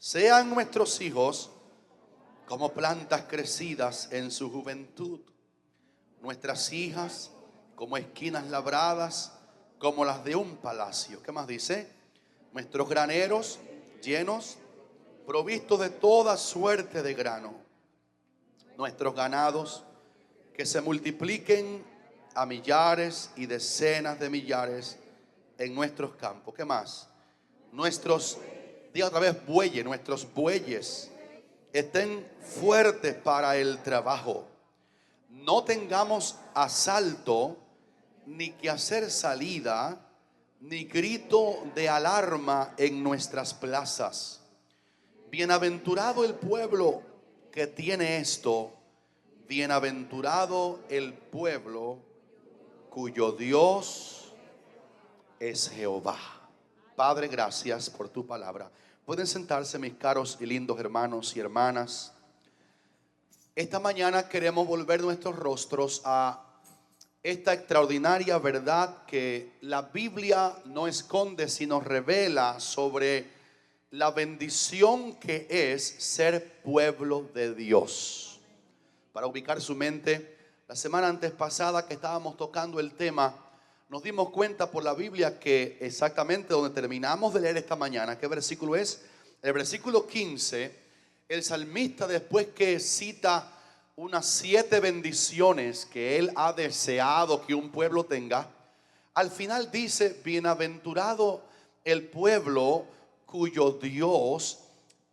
Sean nuestros hijos como plantas crecidas en su juventud, nuestras hijas como esquinas labradas, como las de un palacio. ¿Qué más dice? Nuestros graneros llenos, provistos de toda suerte de grano. Nuestros ganados que se multipliquen a millares y decenas de millares en nuestros campos. ¿Qué más? Diga otra vez, nuestros bueyes estén fuertes para el trabajo. No tengamos asalto, ni que hacer salida, ni grito de alarma en nuestras plazas. Bienaventurado el pueblo que tiene esto, bienaventurado el pueblo cuyo Dios es Jehová. Padre, gracias por tu palabra. Pueden sentarse, mis caros y lindos hermanos y hermanas. Esta mañana queremos volver nuestros rostros a esta extraordinaria verdad que la Biblia no esconde, sino revela sobre la bendición que es ser pueblo de Dios. Para ubicar su mente, la semana antes pasada que estábamos tocando el tema, nos dimos cuenta por la Biblia que exactamente donde terminamos de leer esta mañana, ¿qué versículo es? El versículo 15, el salmista, después que cita unas 7 bendiciones que él ha deseado que un pueblo tenga, al final dice: bienaventurado el pueblo cuyo Dios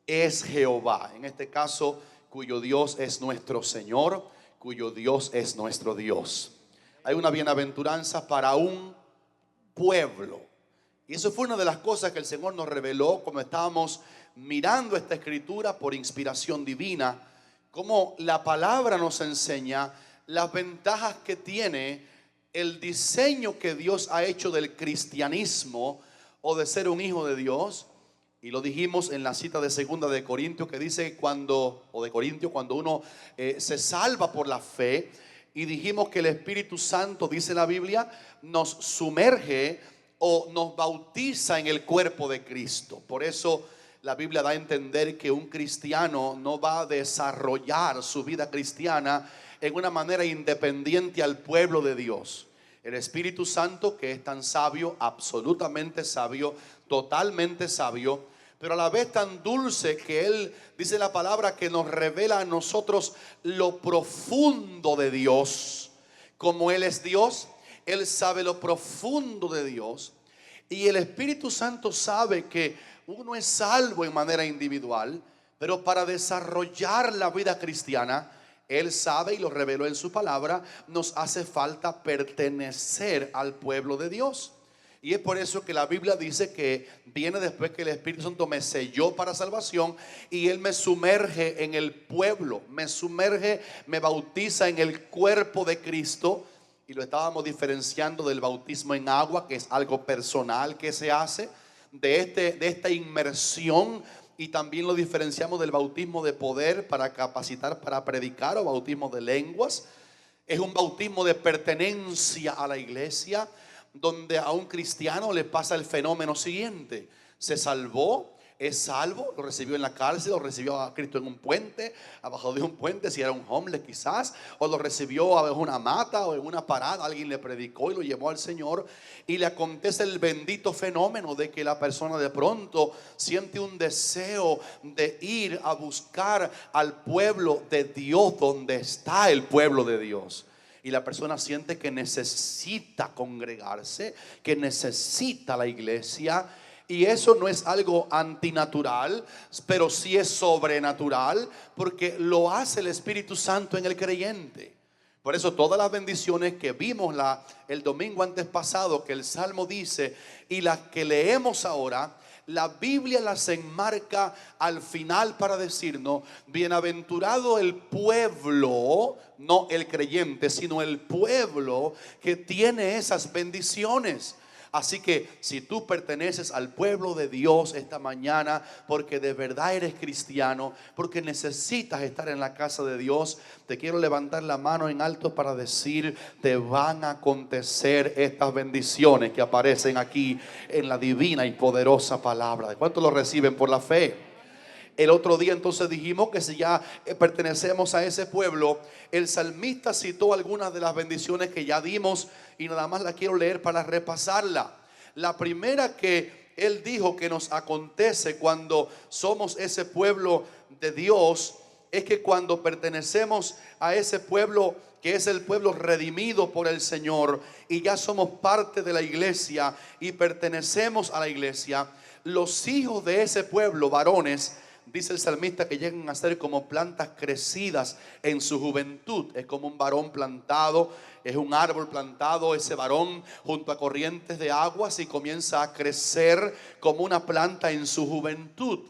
es Jehová. En este caso, cuyo Dios es nuestro Señor, cuyo Dios es nuestro Dios. Hay una bienaventuranza para un pueblo. Y eso fue una de las cosas que el Señor nos reveló cuando estábamos mirando esta escritura por inspiración divina. Cómo la palabra nos enseña las ventajas que tiene el diseño que Dios ha hecho del cristianismo o de ser un hijo de Dios. Y lo dijimos en la cita de 2 de Corintios, que dice cuando uno se salva por la fe. Y dijimos que el Espíritu Santo, dice la Biblia, nos sumerge o nos bautiza en el cuerpo de Cristo. Por eso la Biblia da a entender que un cristiano no va a desarrollar su vida cristiana en una manera independiente al pueblo de Dios. El Espíritu Santo, que es tan sabio, absolutamente sabio, totalmente sabio, pero a la vez tan dulce, que Él, dice la palabra, que nos revela a nosotros lo profundo de Dios. Como Él es Dios, Él sabe lo profundo de Dios. Y el Espíritu Santo sabe que uno es salvo en manera individual, pero para desarrollar la vida cristiana, Él sabe y lo reveló en su palabra, nos hace falta pertenecer al pueblo de Dios. Y es por eso que la Biblia dice que viene después que el Espíritu Santo me selló para salvación y Él me sumerge en el pueblo, me sumerge, me bautiza en el cuerpo de Cristo. Y lo estábamos diferenciando del bautismo en agua, que es algo personal que se hace, de esta inmersión. Y también lo diferenciamos del bautismo de poder para capacitar para predicar, o bautismo de lenguas. Es un bautismo de pertenencia a la iglesia, donde a un cristiano le pasa el fenómeno siguiente: se salvó, es salvo, lo recibió en la cárcel, lo recibió a Cristo en un puente, abajo de un puente, si era un homeless quizás, o lo recibió en una mata o en una parada, alguien le predicó y lo llevó al Señor, y le acontece el bendito fenómeno de que la persona de pronto siente un deseo de ir a buscar al pueblo de Dios, donde está el pueblo de Dios. Y la persona siente que necesita congregarse, que necesita la iglesia. Y eso no es algo antinatural, pero sí es sobrenatural, porque lo hace el Espíritu Santo en el creyente. Por eso todas las bendiciones que vimos el domingo antes pasado, que el Salmo dice, y las que leemos ahora, la Biblia las enmarca al final para decirnos: bienaventurado el pueblo, no el creyente, sino el pueblo que tiene esas bendiciones. Así que si tú perteneces al pueblo de Dios esta mañana, porque de verdad eres cristiano, porque necesitas estar en la casa de Dios, te quiero levantar la mano en alto para decir: te van a acontecer estas bendiciones que aparecen aquí en la divina y poderosa palabra. ¿De cuántos lo reciben por la fe? El otro día entonces dijimos que si ya pertenecemos a ese pueblo, el salmista citó algunas de las bendiciones que ya dimos y nada más la quiero leer para repasarla. La primera que él dijo que nos acontece cuando somos ese pueblo de Dios es que cuando pertenecemos a ese pueblo que es el pueblo redimido por el Señor y ya somos parte de la iglesia y pertenecemos a la iglesia, los hijos de ese pueblo, varones, dice el salmista, que llegan a ser como plantas crecidas en su juventud. Es como un varón plantado, es un árbol plantado, ese varón junto a corrientes de aguas, y comienza a crecer como una planta en su juventud.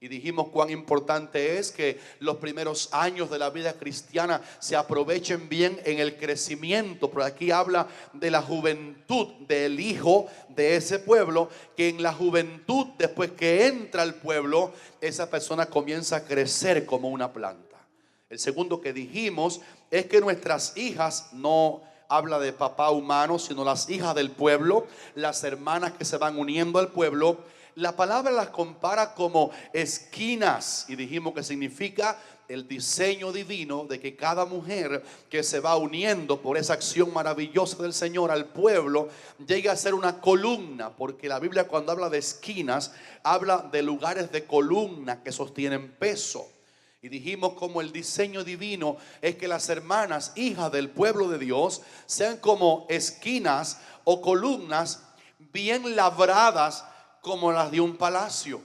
Y dijimos cuán importante es que los primeros años de la vida cristiana se aprovechen bien en el crecimiento. Pero aquí habla de la juventud del hijo de ese pueblo, que en la juventud, después que entra al pueblo, esa persona comienza a crecer como una planta. El segundo que dijimos es que nuestras hijas, no habla de papá humano, sino las hijas del pueblo, las hermanas que se van uniendo al pueblo, la palabra las compara como esquinas, y dijimos que significa el diseño divino de que cada mujer que se va uniendo por esa acción maravillosa del Señor al pueblo llegue a ser una columna, porque la Biblia, cuando habla de esquinas, habla de lugares de columna que sostienen peso. Y dijimos como el diseño divino es que las hermanas, hijas del pueblo de Dios, sean como esquinas o columnas bien labradas como las de un palacio.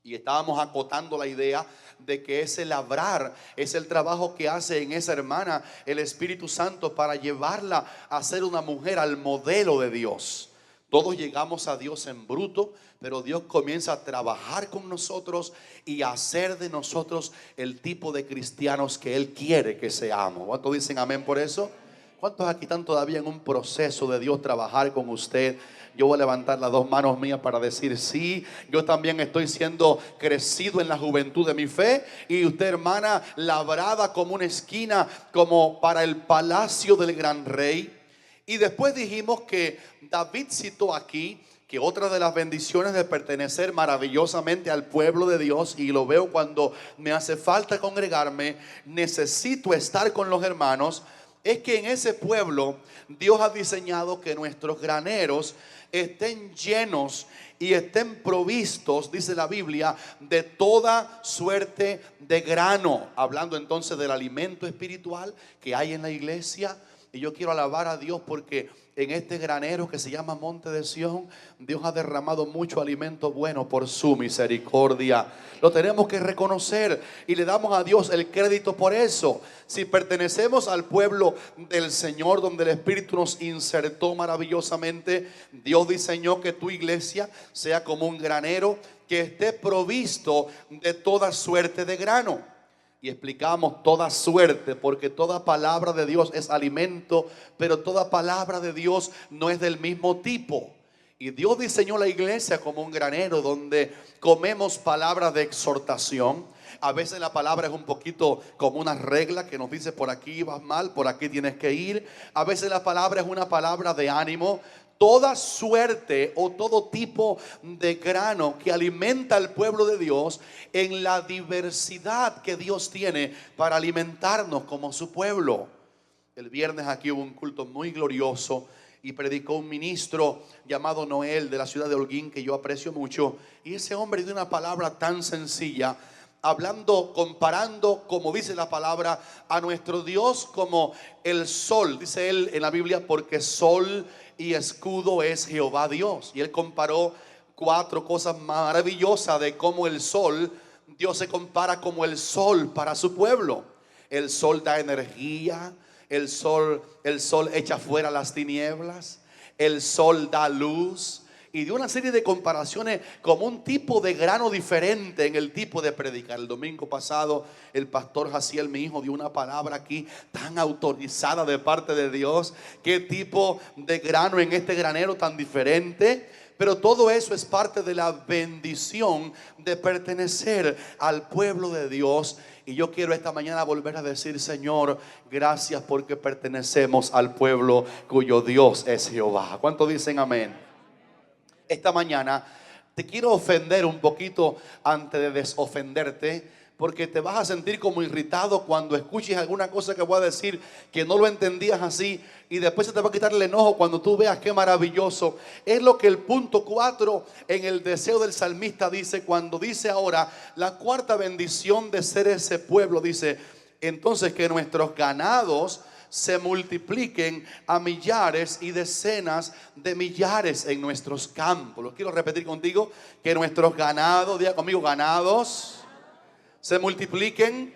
Y estábamos acotando la idea de que ese labrar es el trabajo que hace en esa hermana el Espíritu Santo para llevarla a ser una mujer al modelo de Dios. Todos llegamos a Dios en bruto, pero Dios comienza a trabajar con nosotros y a hacer de nosotros el tipo de cristianos que Él quiere que seamos. ¿Cuántos dicen amén por eso? ¿Cuántos aquí están todavía en un proceso de Dios trabajar con usted? Yo voy a levantar las dos manos mías para decir sí. Yo también estoy siendo crecido en la juventud de mi fe. Y usted, hermana, labrada como una esquina, como para el palacio del gran rey. Y después dijimos que David citó aquí que otra de las bendiciones de pertenecer maravillosamente al pueblo de Dios, y lo veo cuando me hace falta congregarme, necesito estar con los hermanos, es que en ese pueblo Dios ha diseñado que nuestros graneros estén llenos y estén provistos, dice la Biblia, de toda suerte de grano. Hablando entonces del alimento espiritual que hay en la iglesia. Y yo quiero alabar a Dios porque en este granero que se llama Monte de Sión, Dios ha derramado mucho alimento bueno por su misericordia. Lo tenemos que reconocer y le damos a Dios el crédito por eso. Si pertenecemos al pueblo del Señor, donde el Espíritu nos insertó maravillosamente, Dios diseñó que tu iglesia sea como un granero que esté provisto de toda suerte de grano. Y explicamos toda suerte, porque toda palabra de Dios es alimento, pero toda palabra de Dios no es del mismo tipo. Y Dios diseñó la iglesia como un granero donde comemos palabras de exhortación. A veces la palabra es un poquito como una regla que nos dice: por aquí vas mal, por aquí tienes que ir. A veces la palabra es una palabra de ánimo. Toda suerte o todo tipo de grano que alimenta al pueblo de Dios en la diversidad que Dios tiene para alimentarnos como su pueblo. El viernes aquí hubo un culto muy glorioso y predicó un ministro llamado Noel de la ciudad de Holguín, que yo aprecio mucho. Y ese hombre dio una palabra tan sencilla, hablando, comparando, como dice la palabra, a nuestro Dios como el sol. Dice él en la Biblia: porque sol y escudo es Jehová Dios. Y él comparó 4 cosas maravillosas de cómo el sol, Dios se compara como el sol para su pueblo. El sol da energía, el sol echa fuera las tinieblas, el sol da luz. Y dio una serie de comparaciones como un tipo de grano diferente en el tipo de predicar. El domingo pasado el pastor Jaciel, mi hijo, dio una palabra aquí tan autorizada de parte de Dios. Qué tipo de grano en este granero tan diferente. Pero todo eso es parte de la bendición de pertenecer al pueblo de Dios. Y yo quiero esta mañana volver a decir: Señor, gracias porque pertenecemos al pueblo cuyo Dios es Jehová. ¿Cuántos dicen amén? Esta mañana te quiero ofender un poquito antes de desofenderte, porque te vas a sentir como irritado cuando escuches alguna cosa que voy a decir que no lo entendías así, y después se te va a quitar el enojo cuando tú veas qué maravilloso. Es lo que el punto 4 en el deseo del salmista dice, cuando dice ahora la cuarta bendición de ser ese pueblo. Dice: entonces que nuestros ganados se multipliquen a millares y decenas de millares en nuestros campos. Lo quiero repetir contigo: que nuestros ganados, diga conmigo, ganados se multipliquen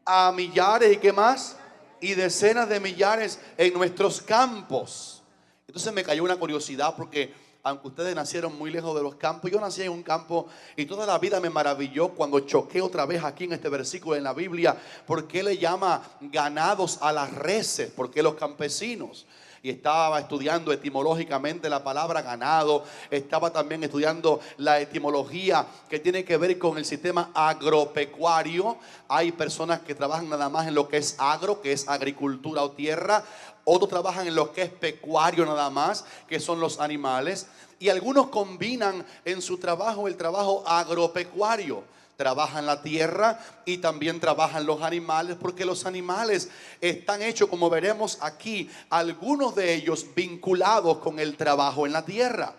a millares, ¿y qué más? Y decenas de millares en nuestros campos. Entonces me cayó una curiosidad, porque aunque ustedes nacieron muy lejos de los campos, yo nací en un campo y toda la vida me maravilló cuando choqué otra vez aquí en este versículo en la Biblia. ¿Por qué le llama ganados a las reses? ¿Por qué los campesinos? Y estaba estudiando etimológicamente la palabra ganado. Estaba también estudiando la etimología que tiene que ver con el sistema agropecuario. Hay personas que trabajan nada más en lo que es agro, que es agricultura o tierra. Otros trabajan en lo que es pecuario nada más, que son los animales. Y algunos combinan en su trabajo el trabajo agropecuario. Trabajan la tierra y también trabajan los animales, porque los animales están hechos, como veremos aquí, algunos de ellos vinculados con el trabajo en la tierra.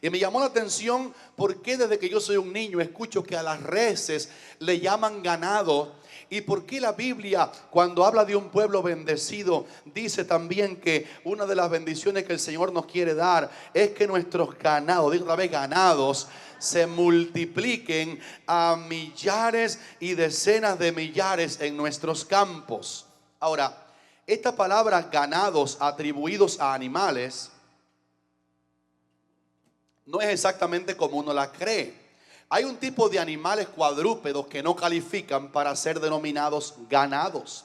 Y me llamó la atención porque desde que yo soy un niño escucho que a las reses le llaman ganado. Y por qué la Biblia, cuando habla de un pueblo bendecido, dice también que una de las bendiciones que el Señor nos quiere dar es que nuestros ganados, digo otra vez, ganados, se multipliquen a millares y decenas de millares en nuestros campos. Ahora, esta palabra ganados atribuidos a animales no es exactamente como uno la cree. Hay un tipo de animales cuadrúpedos que no califican para ser denominados ganados.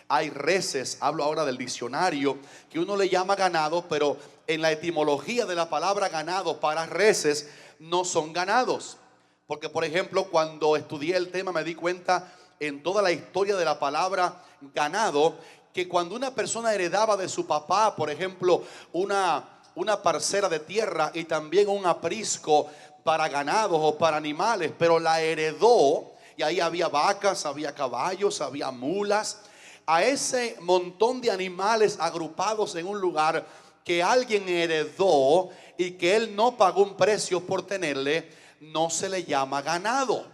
Hay reses, hablo ahora del diccionario, que uno le llama ganado, pero en la etimología de la palabra ganado para reses no son ganados. Porque, por ejemplo, cuando estudié el tema me di cuenta en toda la historia de la palabra ganado, que cuando una persona heredaba de su papá, por ejemplo, una parcela de tierra y también un aprisco para ganados o para animales, pero la heredó, y ahí había vacas, había caballos, había mulas, a ese montón de animales agrupados en un lugar que alguien heredó y que él no pagó un precio por tenerle, no se le llama ganado.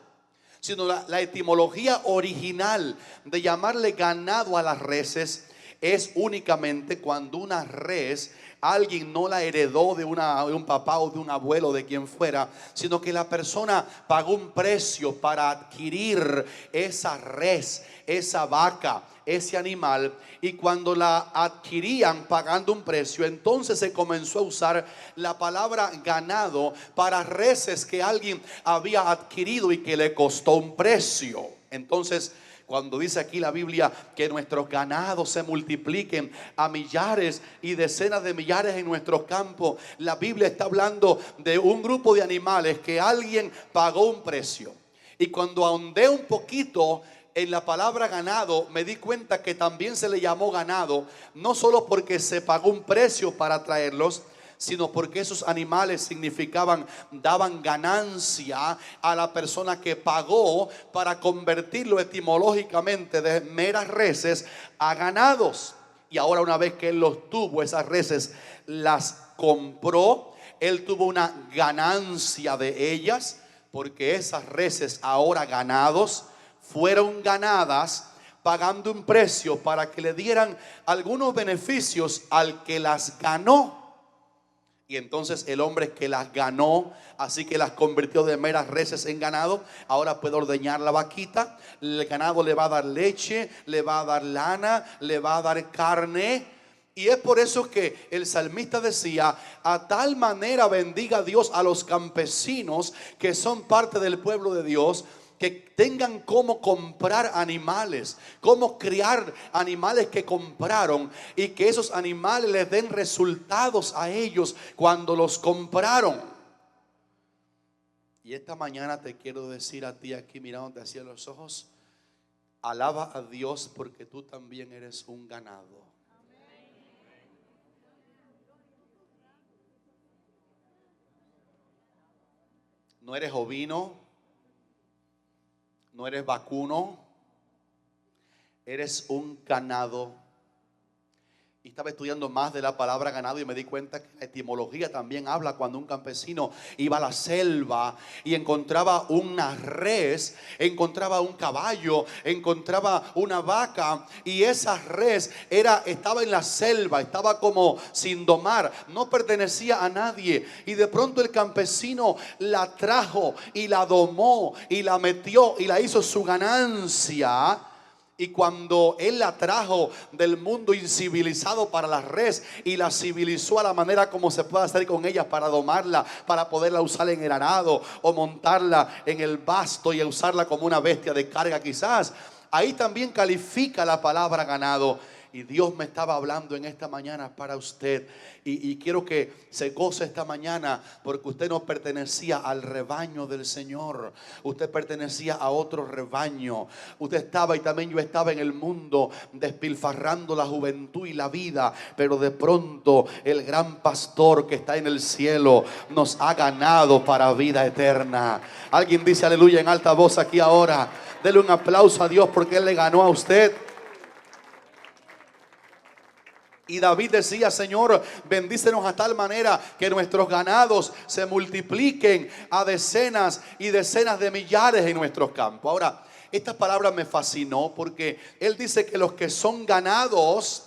Sino la etimología original de llamarle ganado a las reses es únicamente cuando una res alguien no la heredó de un papá o de un abuelo, de quien fuera, sino que la persona pagó un precio para adquirir esa res, esa vaca, ese animal. Y cuando la adquirían pagando un precio, entonces se comenzó a usar la palabra ganado para reses que alguien había adquirido y que le costó un precio. Entonces, cuando dice aquí la Biblia que nuestros ganados se multipliquen a millares y decenas de millares en nuestros campos, la Biblia está hablando de un grupo de animales que alguien pagó un precio. Y cuando ahondé un poquito en la palabra ganado, me di cuenta que también se le llamó ganado, no solo porque se pagó un precio para traerlos, sino porque esos animales significaban, daban ganancia a la persona que pagó para convertirlo etimológicamente de meras reses a ganados. Y ahora, una vez que él los tuvo, esas reses las compró, él tuvo una ganancia de ellas, porque esas reses, ahora ganados, fueron ganadas pagando un precio para que le dieran algunos beneficios al que las ganó. Y entonces el hombre que las ganó, así que las convirtió de meras reses en ganado, ahora puede ordeñar la vaquita. El ganado le va a dar leche, le va a dar lana, le va a dar carne. Y es por eso que el salmista decía: a tal manera bendiga Dios a los campesinos que son parte del pueblo de Dios, que tengan cómo comprar animales, cómo criar animales que compraron, y que esos animales les den resultados a ellos cuando los compraron. Y esta mañana te quiero decir a ti, aquí mirándote hacia los ojos: alaba a Dios porque tú también eres un ganado. No eres ovino, no eres vacuno, eres un ganado. Y estaba estudiando más de la palabra ganado y me di cuenta que la etimología también habla cuando un campesino iba a la selva y encontraba una res, encontraba un caballo, encontraba una vaca, y esa res estaba en la selva, estaba como sin domar, no pertenecía a nadie, y de pronto el campesino la trajo y la domó y la metió y la hizo su ganancia. Y cuando él la trajo del mundo incivilizado para la res y la civilizó a la manera como se puede hacer con ella, para domarla, para poderla usar en el arado o montarla en el basto y usarla como una bestia de carga quizás, ahí también califica la palabra ganado. Y Dios me estaba hablando en esta mañana para usted. Y quiero que se goce esta mañana, porque usted no pertenecía al rebaño del Señor. Usted pertenecía a otro rebaño. Usted estaba, y también yo estaba, en el mundo despilfarrando la juventud y la vida. Pero de pronto el gran pastor que está en el cielo nos ha ganado para vida eterna. Alguien dice aleluya en alta voz aquí ahora. Dele un aplauso a Dios porque Él le ganó a usted. Y David decía: Señor, bendícenos a tal manera que nuestros ganados se multipliquen a decenas y decenas de millares en nuestros campos. Ahora, esta palabra me fascinó porque él dice que los que son ganados,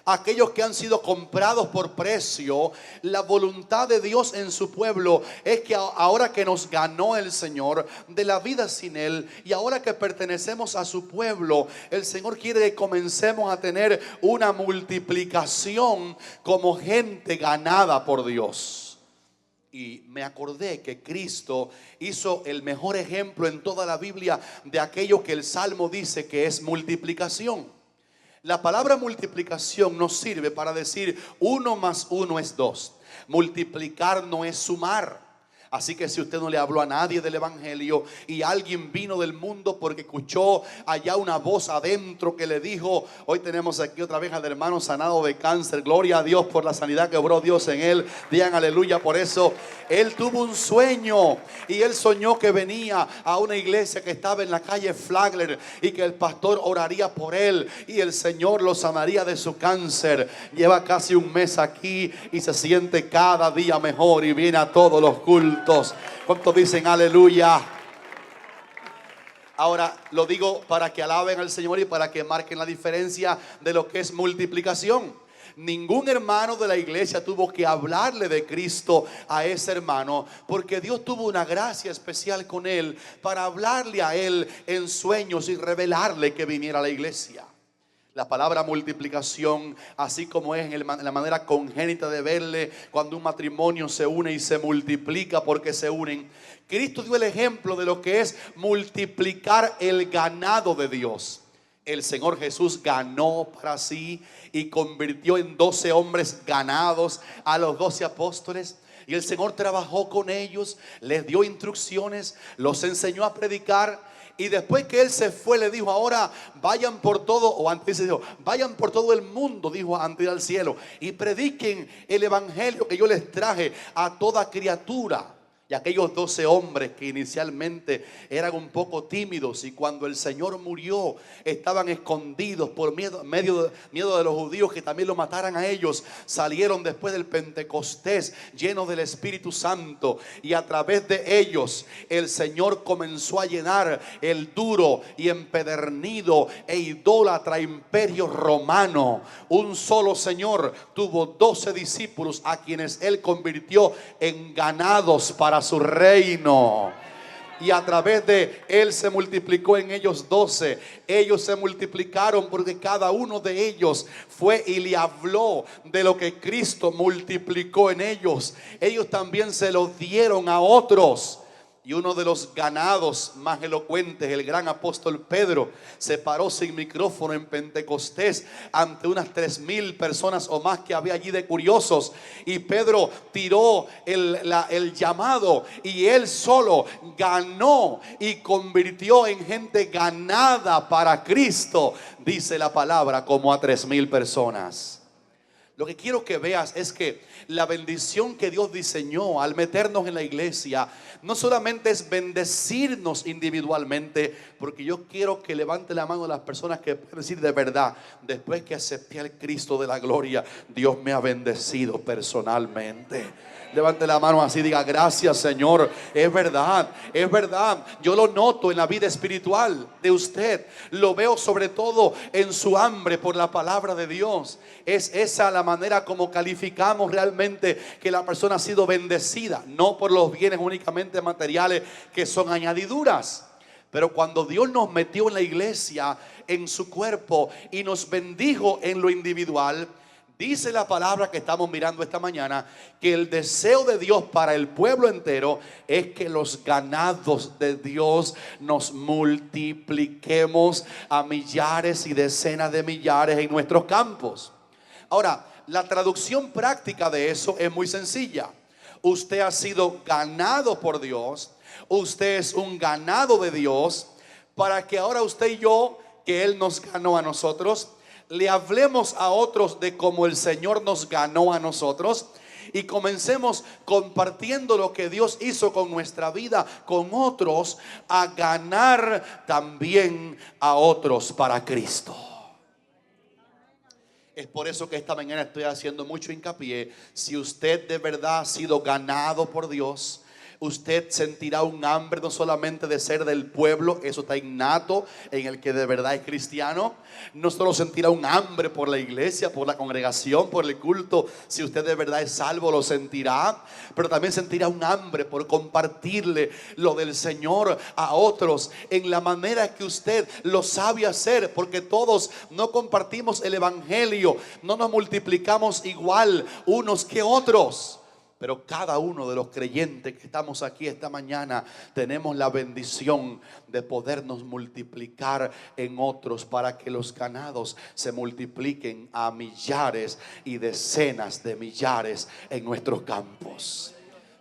aquellos que han sido comprados por precio, la voluntad de Dios en su pueblo es que ahora que nos ganó el Señor de la vida sin Él, y ahora que pertenecemos a su pueblo, el Señor quiere que comencemos a tener una multiplicación como gente ganada por Dios. Y me acordé que Cristo hizo el mejor ejemplo en toda la Biblia de aquello que el Salmo dice que es multiplicación. La palabra multiplicación nos sirve para decir 1 más 1 es 2. Multiplicar no es sumar. Así que si usted no le habló a nadie del evangelio y alguien vino del mundo porque escuchó allá una voz adentro que le dijo: hoy tenemos aquí otra vez al hermano sanado de cáncer, gloria a Dios por la sanidad que obró Dios en él, digan aleluya por eso. Él tuvo un sueño y él soñó que venía a una iglesia que estaba en la calle Flagler y que el pastor oraría por él y el Señor lo sanaría de su cáncer. Lleva casi un mes aquí y se siente cada día mejor y viene a todos los cultos. ¿Cuántos dicen aleluya? Ahora lo digo para que alaben al Señor y para que marquen la diferencia de lo que es multiplicación. Ningún hermano de la iglesia tuvo que hablarle de Cristo a ese hermano, porque Dios tuvo una gracia especial con él para hablarle a él en sueños y revelarle que viniera a la iglesia. La palabra multiplicación, así como es en la manera congénita de verle cuando un matrimonio se une y se multiplica porque se unen, Cristo dio el ejemplo de lo que es multiplicar el ganado de Dios. El Señor Jesús ganó para sí y convirtió en 12 hombres ganados a los 12 apóstoles. Y el Señor trabajó con ellos, les dio instrucciones, los enseñó a predicar. Y después que él se fue, le dijo: ahora vayan por todo, o antes dijo, vayan por todo el mundo, dijo antes de ir al cielo, y prediquen el evangelio que yo les traje a toda criatura. Y aquellos 12 hombres que inicialmente eran un poco tímidos, y cuando el Señor murió estaban escondidos por miedo de los judíos que también lo mataran a ellos, salieron después del Pentecostés llenos del Espíritu Santo, y a través de ellos el Señor comenzó a llenar el duro y empedernido e idólatra imperio romano. Un solo Señor tuvo 12 discípulos a quienes Él convirtió en ganados para su reino. Y a través de él se multiplicó en ellos 12. Ellos se multiplicaron porque cada uno de ellos fue y le habló de lo que Cristo multiplicó en ellos. Ellos también se lo dieron a otros. Y uno de los ganados más elocuentes, el gran apóstol Pedro, se paró sin micrófono en Pentecostés ante unas 3,000 personas o más que había allí de curiosos. Y Pedro tiró el llamado y él solo ganó y convirtió en gente ganada para Cristo, dice la palabra, como a 3,000 personas. Lo que quiero que veas es que la bendición que Dios diseñó al meternos en la iglesia no solamente es bendecirnos individualmente, porque yo quiero que levante la mano las personas que pueden decir de verdad: después que acepté al Cristo de la gloria, Dios me ha bendecido personalmente. Levante la mano así, diga: gracias, Señor. Es verdad, es verdad. Yo lo noto en la vida espiritual de usted. Lo veo sobre todo en su hambre por la palabra de Dios. Es esa la manera como calificamos realmente que la persona ha sido bendecida. No por los bienes únicamente materiales, que son añadiduras. Pero cuando Dios nos metió en la iglesia, en su cuerpo, y nos bendijo en lo individual, dice la palabra que estamos mirando esta mañana que el deseo de Dios para el pueblo entero es que los ganados de Dios nos multipliquemos a millares y decenas de millares en nuestros campos. Ahora, la traducción práctica de eso es muy sencilla. Usted ha sido ganado por Dios. Usted es un ganado de Dios, para que ahora usted y yo, que Él nos ganó a nosotros, le hablemos a otros de cómo el Señor nos ganó a nosotros, y comencemos compartiendo lo que Dios hizo con nuestra vida con otros, a ganar también a otros para Cristo. Es por eso que esta mañana estoy haciendo mucho hincapié. Si usted de verdad ha sido ganado por Dios, usted sentirá un hambre no solamente de ser del pueblo, eso está innato en el que de verdad es cristiano. No solo sentirá un hambre por la iglesia, por la congregación, por el culto. Si usted de verdad es salvo, lo sentirá. Pero también sentirá un hambre por compartirle lo del Señor a otros en la manera que usted lo sabe hacer. Porque todos no compartimos el evangelio, no nos multiplicamos igual unos que otros. Pero cada uno de los creyentes que estamos aquí esta mañana tenemos la bendición de podernos multiplicar en otros, para que los ganados se multipliquen a millares y decenas de millares en nuestros campos.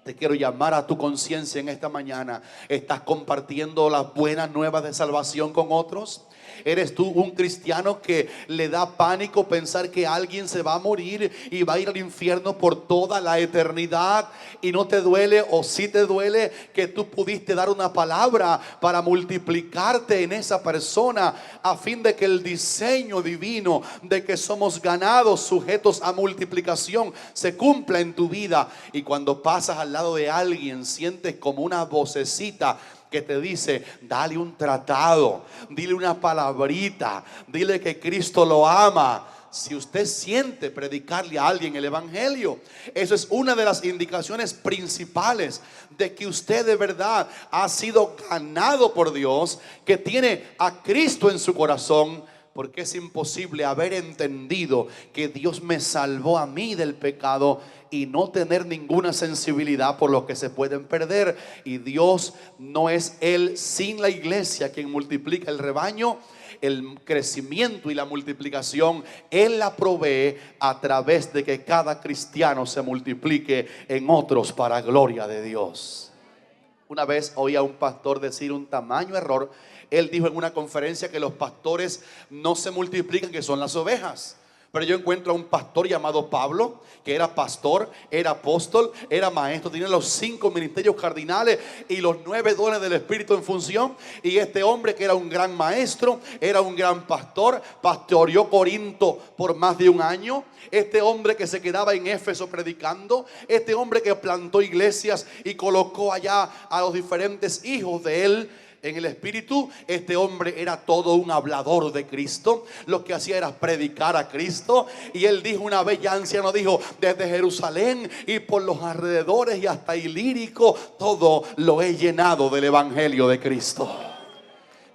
Te quiero llamar a tu conciencia en esta mañana. ¿Estás compartiendo las buenas nuevas de salvación con otros? ¿Eres tú un cristiano que le da pánico pensar que alguien se va a morir y va a ir al infierno por toda la eternidad, y no te duele, o sí te duele, que tú pudiste dar una palabra para multiplicarte en esa persona, a fin de que el diseño divino de que somos ganados, sujetos a multiplicación, se cumpla en tu vida? Y cuando pasas al lado de alguien, sientes como una vocecita que te dice: dale un tratado, dile una palabrita, dile que Cristo lo ama. Si usted siente predicarle a alguien el evangelio, eso es una de las indicaciones principales de que usted de verdad ha sido ganado por Dios, que tiene a Cristo en su corazón. Porque es imposible haber entendido que Dios me salvó a mí del pecado y no tener ninguna sensibilidad por los que se pueden perder. Y Dios no es Él sin la iglesia quien multiplica el rebaño. El crecimiento y la multiplicación Él la provee a través de que cada cristiano se multiplique en otros para gloria de Dios. Una vez oí a un pastor decir un tamaño error. Él dijo en una conferencia que los pastores no se multiplican, que son las ovejas. Pero yo encuentro a un pastor llamado Pablo, que era pastor, era apóstol, era maestro, tenía los 5 ministerios cardinales y los 9 dones del Espíritu en función. Y este hombre, que era un gran maestro, era un gran pastor, pastoreó Corinto por más de un año. Este hombre que se quedaba en Éfeso predicando, este hombre que plantó iglesias y colocó allá a los diferentes hijos de él en el Espíritu. Este hombre era todo un hablador de Cristo. Lo que hacía era predicar a Cristo. Y él dijo una vez, ya anciano, dijo: desde Jerusalén y por los alrededores y hasta Ilírico, todo lo he llenado del evangelio de Cristo.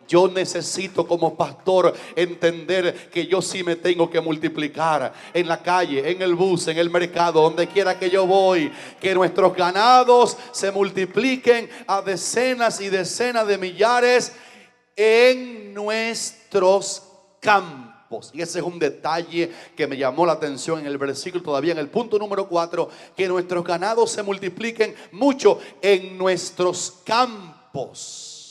Yo necesito como pastor entender que yo sí me tengo que multiplicar en la calle, en el bus, en el mercado, donde quiera que yo voy. Que nuestros ganados se multipliquen a decenas y decenas de millares en nuestros campos. Y ese es un detalle que me llamó la atención en el versículo, todavía en el punto número 4. Que nuestros ganados se multipliquen mucho en nuestros campos.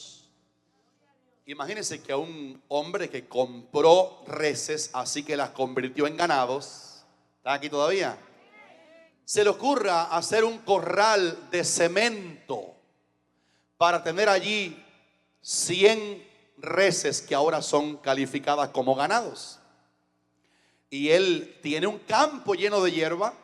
Imagínense que a un hombre que compró reses, así que las convirtió en ganados, ¿Está aquí todavía? Se le ocurra hacer un corral de cemento para tener allí 100 reses que ahora son calificadas como ganados. Y él tiene un campo lleno de hierba,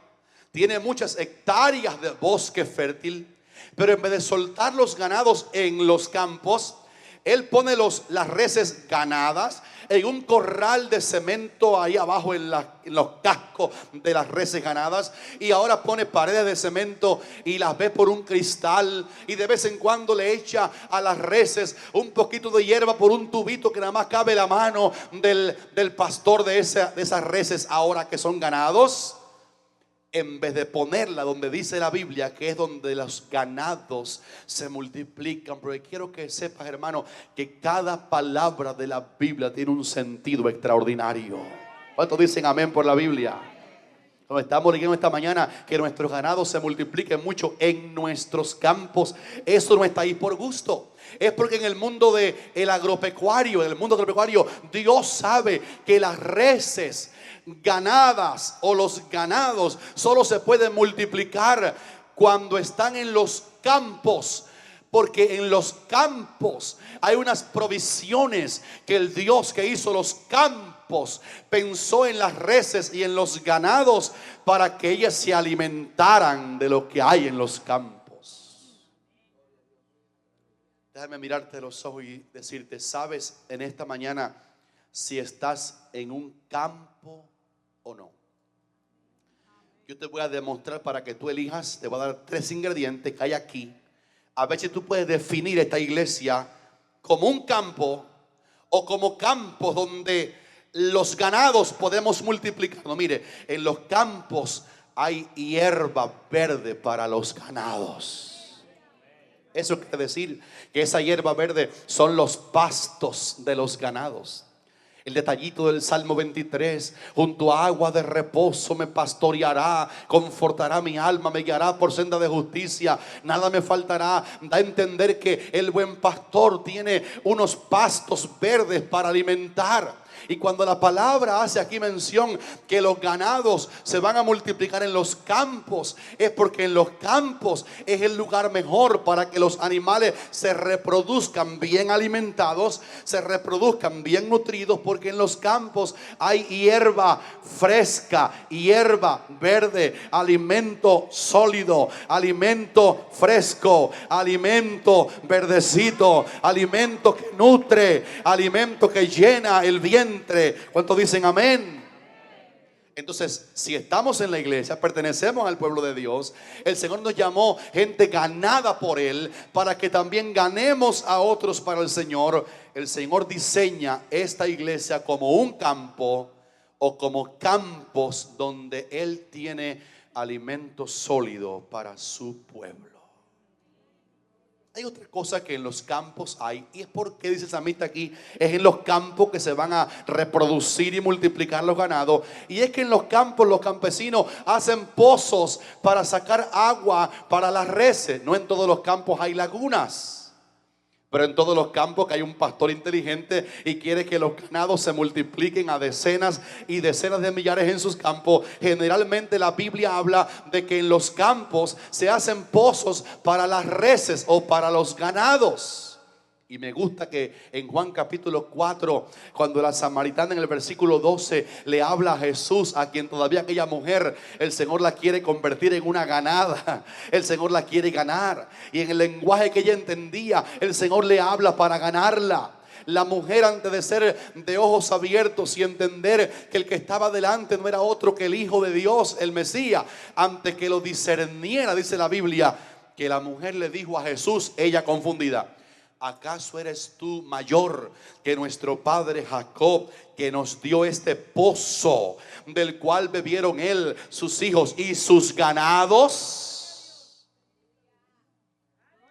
tiene muchas hectáreas de bosque fértil, pero en vez de soltar los ganados en los campos, él pone las reses ganadas en un corral de cemento ahí abajo en los cascos de las reses ganadas. Y ahora pone paredes de cemento y las ve por un cristal. Y de vez en cuando le echa a las reses un poquito de hierba por un tubito que nada más cabe la mano del pastor de esas reses ahora que son ganados. En vez de ponerla donde dice la Biblia, que es donde los ganados se multiplican. Porque quiero que sepas, hermano, que cada palabra de la Biblia tiene un sentido extraordinario. ¿Cuántos dicen amén por la Biblia? Nos estamos leyendo esta mañana que nuestros ganados se multipliquen mucho en nuestros campos. Eso no está ahí por gusto. Es porque en el mundo del agropecuario, Dios sabe que las reses ganadas o los ganados solo se pueden multiplicar cuando están en los campos, porque en los campos hay unas provisiones que el Dios que hizo los campos pensó en las reses y en los ganados para que ellas se alimentaran de lo que hay en los campos. Déjame mirarte a los ojos y decirte, ¿sabes en esta mañana si estás en un campo o no? Yo te voy a demostrar para que tú elijas. Te voy a dar 3 ingredientes que hay aquí. A ver si tú puedes definir esta iglesia como un campo o como campos donde los ganados podemos multiplicar. No, mire, en los campos hay hierba verde para los ganados. Eso quiere decir que esa hierba verde son los pastos de los ganados. El detallito del Salmo 23, junto a agua de reposo me pastoreará, confortará mi alma, me guiará por senda de justicia, nada me faltará. Da a entender que el buen pastor tiene unos pastos verdes para alimentar. Y cuando la palabra hace aquí mención que los ganados se van a multiplicar en los campos, es porque en los campos es el lugar mejor para que los animales se reproduzcan bien alimentados, se reproduzcan bien nutridos, porque en los campos hay hierba fresca, hierba verde, alimento sólido, alimento fresco, alimento verdecito, alimento que nutre, alimento que llena el vientre. ¿Cuántos dicen amén? Entonces, si estamos en la iglesia, pertenecemos al pueblo de Dios, el Señor nos llamó gente ganada por Él para que también ganemos a otros para el Señor. El Señor diseña esta iglesia como un campo o como campos donde Él tiene alimento sólido para su pueblo. Hay otra cosa que en los campos hay, y es porque dice el salmista aquí, es en los campos que se van a reproducir y multiplicar los ganados. Y es que en los campos los campesinos hacen pozos para sacar agua para las reses. No en todos los campos hay lagunas, pero en todos los campos que hay un pastor inteligente y quiere que los ganados se multipliquen a decenas y decenas de millares en sus campos. Generalmente la Biblia habla de que en los campos se hacen pozos para las reses o para los ganados. Y me gusta que en Juan capítulo 4, cuando la samaritana en el versículo 12 le habla a Jesús, a quien todavía aquella mujer, el Señor la quiere convertir en una ganada, el Señor la quiere ganar. Y en el lenguaje que ella entendía, el Señor le habla para ganarla. La mujer, antes de ser de ojos abiertos y entender que el que estaba delante no era otro que el Hijo de Dios, el Mesías, antes que lo discerniera, dice la Biblia, que la mujer le dijo a Jesús, ella confundida: ¿acaso eres tú mayor que nuestro padre Jacob, que nos dio este pozo del cual bebieron él, sus hijos y sus ganados?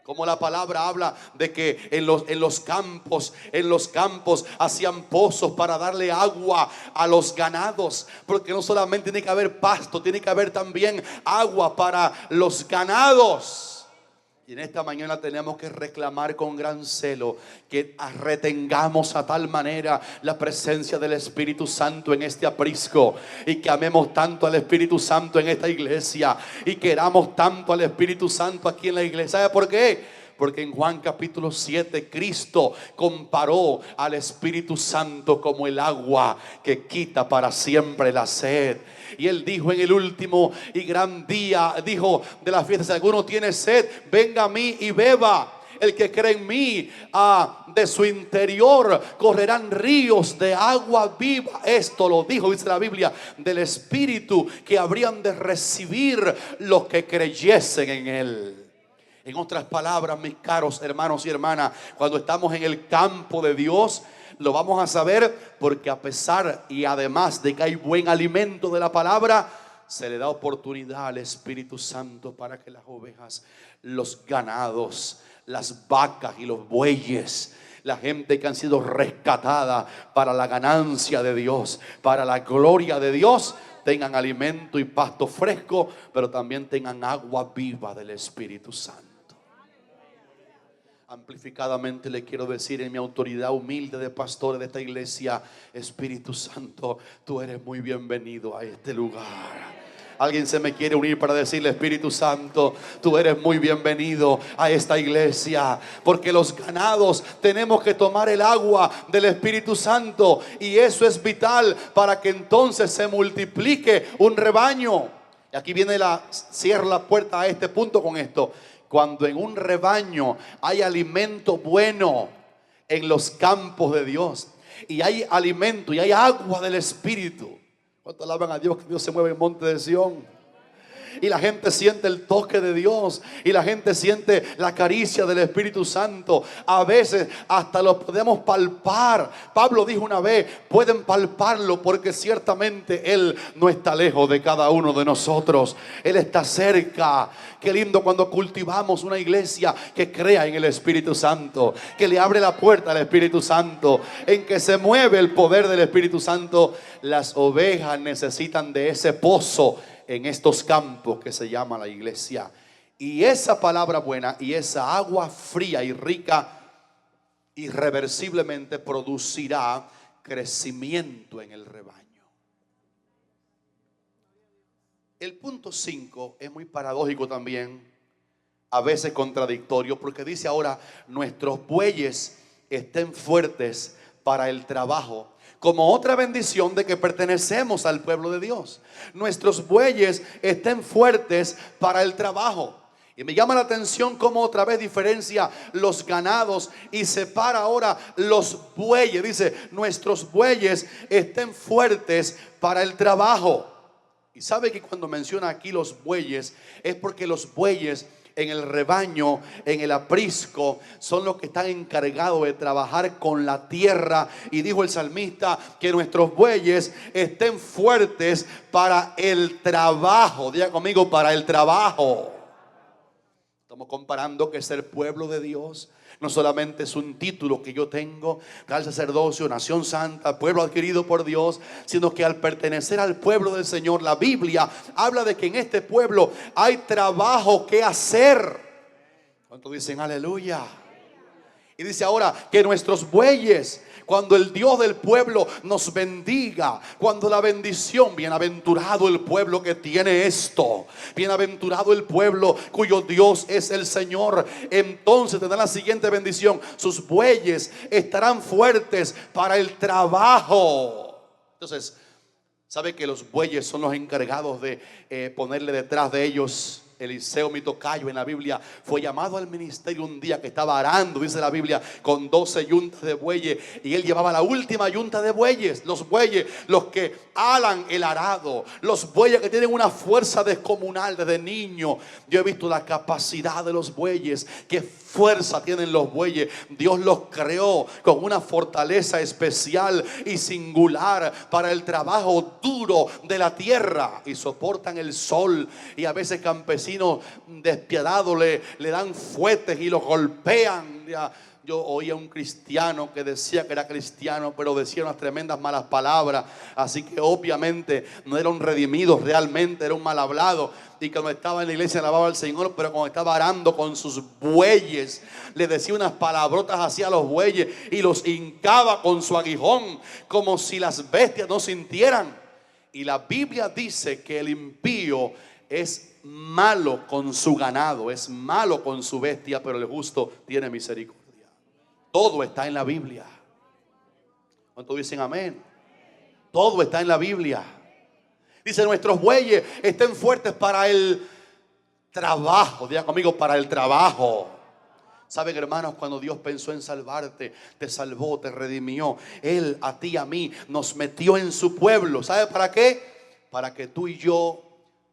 Como la palabra habla de que en los campos hacían pozos para darle agua a los ganados, porque no solamente tiene que haber pasto, tiene que haber también agua para los ganados. Y en esta mañana tenemos que reclamar con gran celo que retengamos a tal manera la presencia del Espíritu Santo en este aprisco, y que amemos tanto al Espíritu Santo en esta iglesia y queramos tanto al Espíritu Santo aquí en la iglesia. ¿Sabe por qué? Porque en Juan capítulo 7 Cristo comparó al Espíritu Santo como el agua que quita para siempre la sed. Y Él dijo en el último y gran día, dijo de la fiesta: si alguno tiene sed, venga a mí y beba. El que cree en mí, de su interior correrán ríos de agua viva. Esto lo dijo, dice la Biblia, del Espíritu que habrían de recibir los que creyesen en Él. En otras palabras, mis caros hermanos y hermanas, cuando estamos en el campo de Dios, lo vamos a saber porque a pesar y además de que hay buen alimento de la palabra, se le da oportunidad al Espíritu Santo para que las ovejas, los ganados, las vacas y los bueyes, la gente que han sido rescatada para la ganancia de Dios, para la gloria de Dios, tengan alimento y pasto fresco, pero también tengan agua viva del Espíritu Santo. Amplificadamente le quiero decir en mi autoridad humilde de pastor de esta iglesia: Espíritu Santo, tú eres muy bienvenido a este lugar. Alguien se me quiere unir para decirle: Espíritu Santo, tú eres muy bienvenido a esta iglesia. Porque los ganados tenemos que tomar el agua del Espíritu Santo, y eso es vital para que entonces se multiplique un rebaño. Y aquí viene cierra la puerta a este punto con esto. Cuando en un rebaño hay alimento bueno en los campos de Dios, y hay alimento y hay agua del Espíritu, ¿cuánto alaban a Dios que Dios se mueve en monte de Sión? Y la gente siente el toque de Dios, y la gente siente la caricia del Espíritu Santo. A veces hasta lo podemos palpar. Pablo dijo una vez: pueden palparlo, porque ciertamente Él no está lejos de cada uno de nosotros. Él está cerca. Qué lindo cuando cultivamos una iglesia que crea en el Espíritu Santo, que le abre la puerta al Espíritu Santo, en que se mueve el poder del Espíritu Santo. Las ovejas necesitan de ese pozo en estos campos que se llama la iglesia. Y esa palabra buena y esa agua fría y rica irreversiblemente producirá crecimiento en el rebaño. El punto 5 es muy paradójico también, a veces contradictorio, porque dice ahora: nuestros bueyes estén fuertes para el trabajo, como otra bendición de que pertenecemos al pueblo de Dios. Nuestros bueyes estén fuertes para el trabajo. Y me llama la atención cómo otra vez diferencia los ganados y separa ahora los bueyes. Dice: nuestros bueyes estén fuertes para el trabajo. Y sabe que cuando menciona aquí los bueyes, es porque los bueyes en el rebaño, en el aprisco, son los que están encargados de trabajar con la tierra. Y dijo el salmista que nuestros bueyes estén fuertes para el trabajo. Diga conmigo: para el trabajo. Estamos comparando que ser pueblo de Dios no solamente es un título que yo tengo, tal sacerdocio, nación santa, pueblo adquirido por Dios, sino que al pertenecer al pueblo del Señor, la Biblia habla de que en este pueblo hay trabajo que hacer. ¿Cuántos dicen aleluya? Y dice ahora que nuestros bueyes, cuando el Dios del pueblo nos bendiga, cuando la bendición, bienaventurado el pueblo que tiene esto, bienaventurado el pueblo cuyo Dios es el Señor, entonces tendrá la siguiente bendición: sus bueyes estarán fuertes para el trabajo. Entonces, ¿sabe que los bueyes son los encargados de ponerle detrás de ellos? Eliseo, mi tocayo en la Biblia, fue llamado al ministerio un día que estaba arando, dice la Biblia, con 12 yuntas de bueyes, y él llevaba la última yunta de bueyes. Los bueyes, los que alan el arado, los bueyes que tienen una fuerza descomunal. Desde niño yo he visto la capacidad de los bueyes, qué fuerza tienen los bueyes. Dios los creó con una fortaleza especial y singular para el trabajo duro de la tierra, y soportan el sol. Y a veces campesinos despiadados le dan fuetes y los golpean. Yo oía un cristiano que decía que era cristiano, pero decía unas tremendas malas palabras. Así que obviamente no era un redimido, realmente era un mal hablado. Y cuando estaba en la iglesia alababa al Señor, pero cuando estaba arando con sus bueyes, le decía unas palabrotas hacia los bueyes y los hincaba con su aguijón, como si las bestias no sintieran. Y la Biblia dice que el impío es malo con su ganado, es malo con su bestia, pero el justo tiene misericordia. Todo está en la Biblia. ¿Cuántos dicen amén? Todo está en la Biblia. Dice: nuestros bueyes estén fuertes para el trabajo. Diga conmigo: para el trabajo. Saben, hermanos, cuando Dios pensó en salvarte, te salvó, te redimió. Él, a ti y a mí, nos metió en su pueblo. ¿Sabe para qué? Para que tú y yo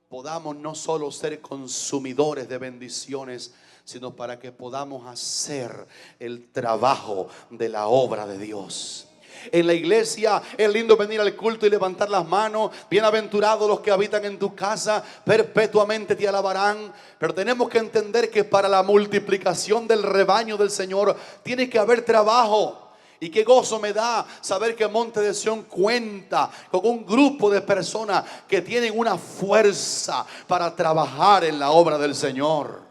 podamos no solo ser consumidores de bendiciones, sino para que podamos hacer el trabajo de la obra de Dios. En la iglesia es lindo venir al culto y levantar las manos. Bienaventurados los que habitan en tu casa, perpetuamente te alabarán. Pero tenemos que entender que para la multiplicación del rebaño del Señor tiene que haber trabajo. Y qué gozo me da saber que Monte de Sión cuenta con un grupo de personas que tienen una fuerza para trabajar en la obra del Señor.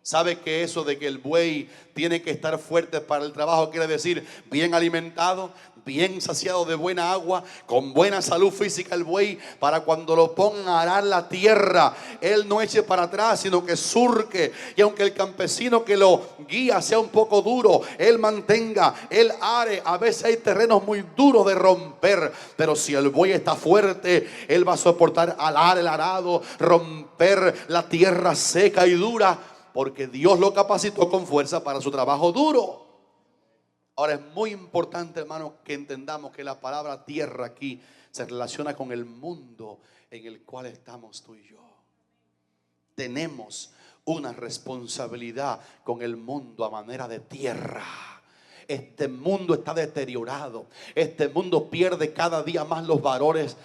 ¿Sabe que eso de que el buey tiene que estar fuerte para el trabajo quiere decir bien alimentado, bien saciado de buena agua, con buena salud física el buey, para cuando lo pongan a arar la tierra, él no eche para atrás, sino que surque? Y aunque el campesino que lo guía sea un poco duro, él mantenga, él are. A veces hay terrenos muy duros de romper, pero si el buey está fuerte, él va a soportar alar el arado, romper la tierra seca y dura, porque Dios lo capacitó con fuerza para su trabajo duro. Ahora es muy importante, hermanos, que entendamos que la palabra tierra aquí se relaciona con el mundo en el cual estamos tú y yo. Tenemos una responsabilidad con el mundo a manera de tierra. Este mundo está deteriorado. Este mundo pierde cada día más los valores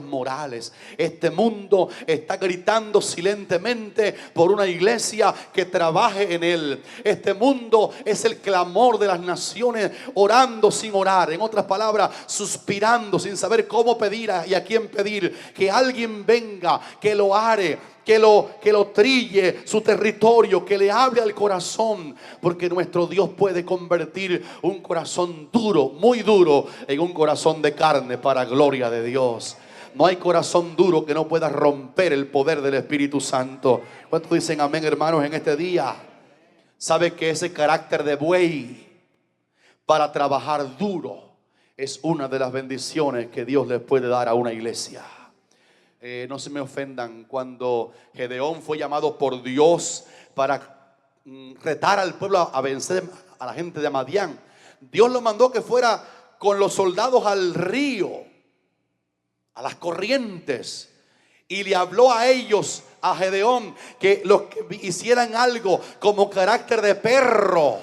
morales. Este mundo está gritando silentemente por una iglesia que trabaje en él. Este mundo es el clamor de las naciones, orando sin orar. En otras palabras, suspirando sin saber cómo pedir y a quién pedir. Que alguien venga, que lo are, que lo trille su territorio, que le hable al corazón, porque nuestro Dios puede convertir un corazón duro, muy duro, en un corazón de carne para gloria de Dios. No hay corazón duro que no pueda romper el poder del Espíritu Santo. ¿Cuántos dicen amén, hermanos, en este día? ¿Sabe que ese carácter de buey para trabajar duro es una de las bendiciones que Dios le puede dar a una iglesia? No se me ofendan, cuando Gedeón fue llamado por Dios para retar al pueblo a vencer a la gente de Madián, Dios lo mandó que fuera con los soldados al río, a las corrientes, y le habló a ellos, a Gedeón, que los que hicieran algo como carácter de perro.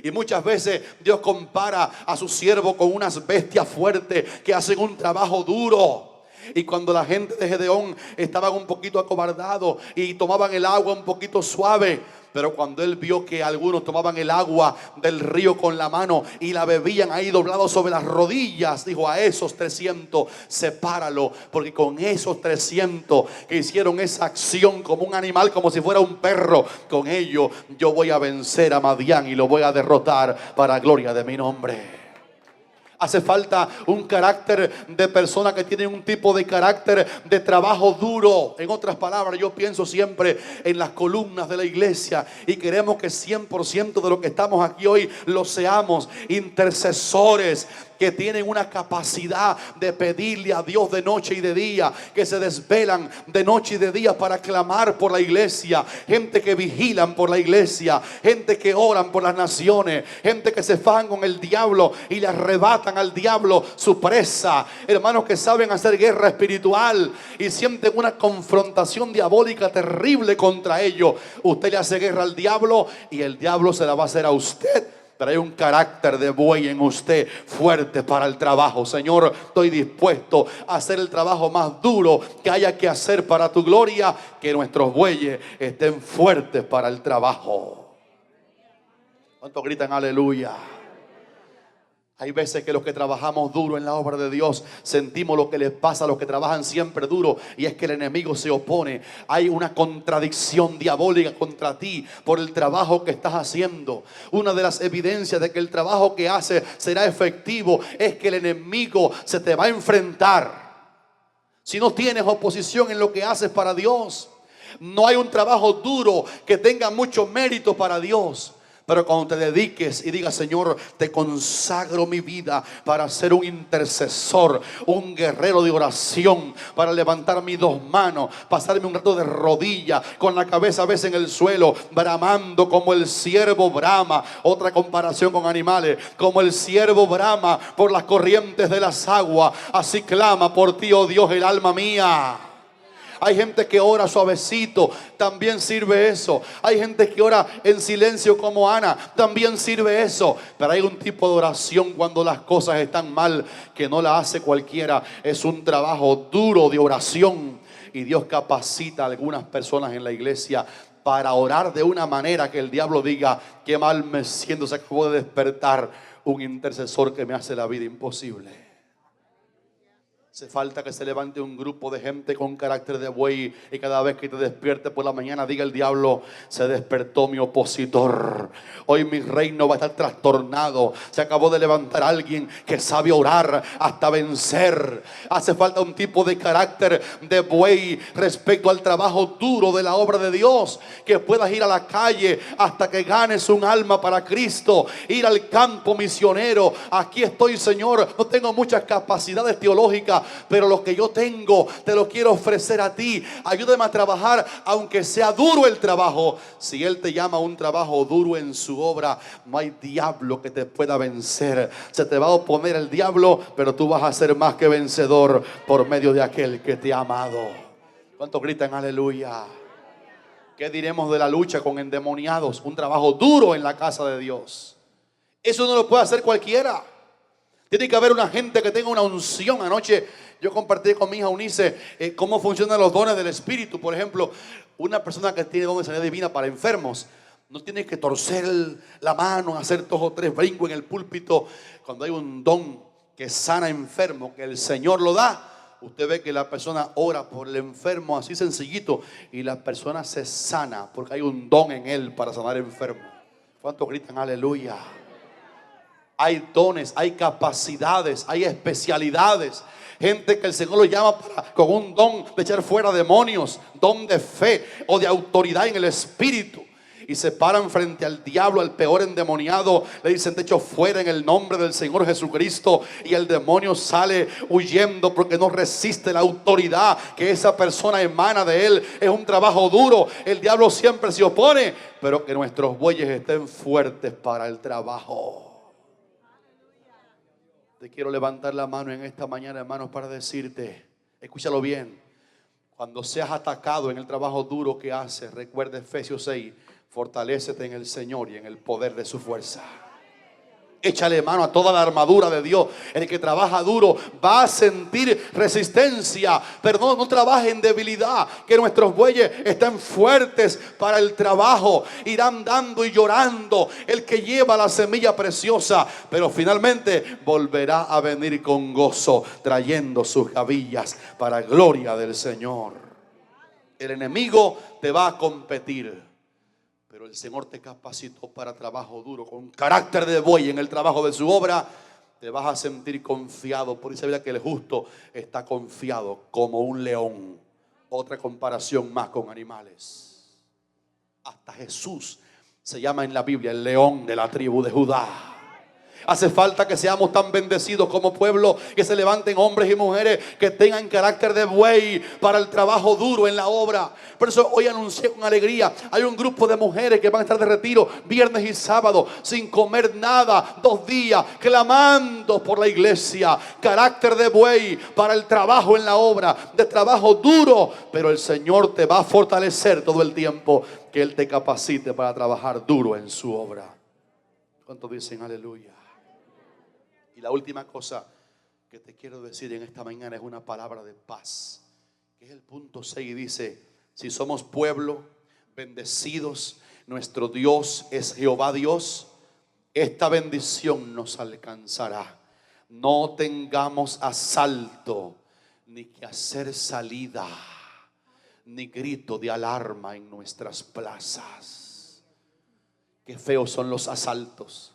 Y muchas veces Dios compara a su siervo con unas bestias fuertes que hacen un trabajo duro. Y cuando la gente de Gedeón estaban un poquito acobardados y tomaban el agua un poquito suave, pero cuando él vio que algunos tomaban el agua del río con la mano y la bebían ahí doblados sobre las rodillas, dijo: a esos 300 sepáralo, porque con esos 300 que hicieron esa acción como un animal, como si fuera un perro, con ellos yo voy a vencer a Madián y lo voy a derrotar para gloria de mi nombre. Hace falta un carácter de persona que tiene un tipo de carácter de trabajo duro. En otras palabras, yo pienso siempre en las columnas de la iglesia y queremos que 100% de lo que estamos aquí hoy lo seamos. Intercesores que tienen una capacidad de pedirle a Dios de noche y de día, que se desvelan de noche y de día para clamar por la iglesia. Gente que vigilan por la iglesia, gente que oran por las naciones, gente que se fajan con el diablo y le arrebatan al diablo su presa. Hermanos que saben hacer guerra espiritual y sienten una confrontación diabólica terrible contra ellos. Usted le hace guerra al diablo y el diablo se la va a hacer a usted. Pero hay un carácter de buey en usted fuerte para el trabajo. Señor, estoy dispuesto a hacer el trabajo más duro que haya que hacer para tu gloria. Que nuestros bueyes estén fuertes para el trabajo. ¿Cuántos gritan aleluya? Hay veces que los que trabajamos duro en la obra de Dios sentimos lo que les pasa a los que trabajan siempre duro, y es que el enemigo se opone. Hay una contradicción diabólica contra ti por el trabajo que estás haciendo. Una de las evidencias de que el trabajo que haces será efectivo es que el enemigo se te va a enfrentar. Si no tienes oposición en lo que haces para Dios, no hay un trabajo duro que tenga mucho mérito para Dios. Pero cuando te dediques y digas: Señor, te consagro mi vida para ser un intercesor, un guerrero de oración, para levantar mis dos manos, pasarme un rato de rodilla, con la cabeza a veces en el suelo, bramando como el ciervo brama. Otra comparación con animales: como el ciervo brama por las corrientes de las aguas, así clama por ti, oh Dios, el alma mía. Hay gente que ora suavecito, también sirve eso. Hay gente que ora en silencio como Ana, también sirve eso. Pero hay un tipo de oración cuando las cosas están mal que no la hace cualquiera. Es un trabajo duro de oración. Y Dios capacita a algunas personas en la iglesia para orar de una manera que el diablo diga: qué mal me siento, se acabó de despertar un intercesor que me hace la vida imposible. Hace falta que se levante un grupo de gente con carácter de buey, y cada vez que te despiertes por la mañana diga el diablo: se despertó mi opositor. Hoy mi reino va a estar trastornado. Se acabó de levantar alguien que sabe orar hasta vencer. Hace falta un tipo de carácter de buey respecto al trabajo duro de la obra de Dios. Que puedas ir a la calle hasta que ganes un alma para Cristo. Ir al campo misionero. Aquí estoy, Señor, no tengo muchas capacidades teológicas, pero lo que yo tengo te lo quiero ofrecer a ti. Ayúdame a trabajar aunque sea duro el trabajo. Si Él te llama a un trabajo duro en su obra, no hay diablo que te pueda vencer. Se te va a oponer el diablo, pero tú vas a ser más que vencedor por medio de aquel que te ha amado. ¿Cuántos gritan aleluya? ¿Qué diremos de la lucha con endemoniados? Un trabajo duro en la casa de Dios. Eso no lo puede hacer cualquiera. Tiene que haber una gente que tenga una unción. Anoche yo compartí con mi hija Unice cómo funcionan los dones del Espíritu. Por ejemplo, una persona que tiene don de sanidad divina para enfermos no tiene que torcer la mano, hacer 2 o 3 brincos en el púlpito. Cuando hay un don que sana enfermo, que el Señor lo da, usted ve que la persona ora por el enfermo así sencillito, y la persona se sana porque hay un don en él para sanar enfermos. ¿Cuántos gritan aleluya? Hay dones, hay capacidades, hay especialidades. Gente que el Señor lo llama con un don de echar fuera demonios, don de fe o de autoridad en el Espíritu. Y se paran frente al diablo, al peor endemoniado. Le dicen: te echo fuera en el nombre del Señor Jesucristo. Y el demonio sale huyendo porque no resiste la autoridad que esa persona emana de él. Es un trabajo duro. El diablo siempre se opone, pero que nuestros bueyes estén fuertes para el trabajo. Te quiero levantar la mano en esta mañana, hermanos, para decirte, escúchalo bien: cuando seas atacado en el trabajo duro que haces, recuerda Efesios 6, fortalécete en el Señor y en el poder de su fuerza. Échale mano a toda la armadura de Dios. El que trabaja duro va a sentir resistencia, pero no trabaje en debilidad. Que nuestros bueyes estén fuertes para el trabajo. Irán dando y llorando el que lleva la semilla preciosa, pero finalmente volverá a venir con gozo, trayendo sus gavillas para gloria del Señor. El enemigo te va a competir, pero el Señor te capacitó para trabajo duro. Con carácter de buey en el trabajo de su obra, te vas a sentir confiado. Por eso dice que el justo está confiado como un león. Otra comparación más con animales. Hasta Jesús se llama en la Biblia el león de la tribu de Judá. Hace falta que seamos tan bendecidos como pueblo, que se levanten hombres y mujeres que tengan carácter de buey para el trabajo duro en la obra. Por eso hoy anuncié con alegría: hay un grupo de mujeres que van a estar de retiro viernes y sábado sin comer nada, 2 días, clamando por la iglesia. Carácter de buey para el trabajo en la obra, de trabajo duro, pero el Señor te va a fortalecer todo el tiempo que Él te capacite para trabajar duro en su obra. ¿Cuántos dicen aleluya? Y la última cosa que te quiero decir en esta mañana es una palabra de paz, que es el punto 6, y dice: si somos pueblo bendecidos, nuestro Dios es Jehová Dios, esta bendición nos alcanzará. No tengamos asalto, ni que hacer salida, ni grito de alarma en nuestras plazas. Qué feos son los asaltos.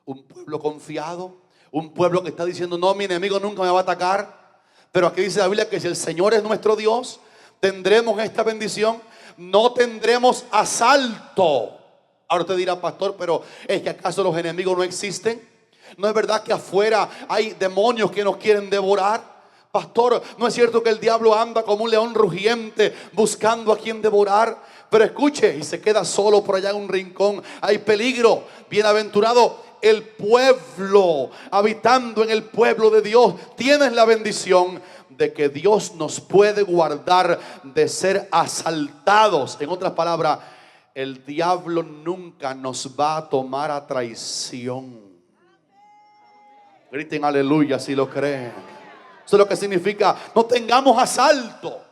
Un pueblo confiado, un pueblo que está diciendo: no, mi enemigo nunca me va a atacar. Pero aquí dice la Biblia que si el Señor es nuestro Dios, tendremos esta bendición. No tendremos asalto. Ahora usted dirá: pastor, pero ¿es que acaso los enemigos no existen? ¿No es verdad que afuera hay demonios que nos quieren devorar? Pastor, ¿no es cierto que el diablo anda como un león rugiente buscando a quien devorar? Pero escuche, y se queda solo por allá en un rincón. Hay peligro. Bienaventurado el pueblo, habitando en el pueblo de Dios. Tienes la bendición de que Dios nos puede guardar de ser asaltados. En otras palabras, el diablo nunca nos va a tomar a traición. Griten aleluya si lo creen. Eso es lo que significa: no tengamos asalto.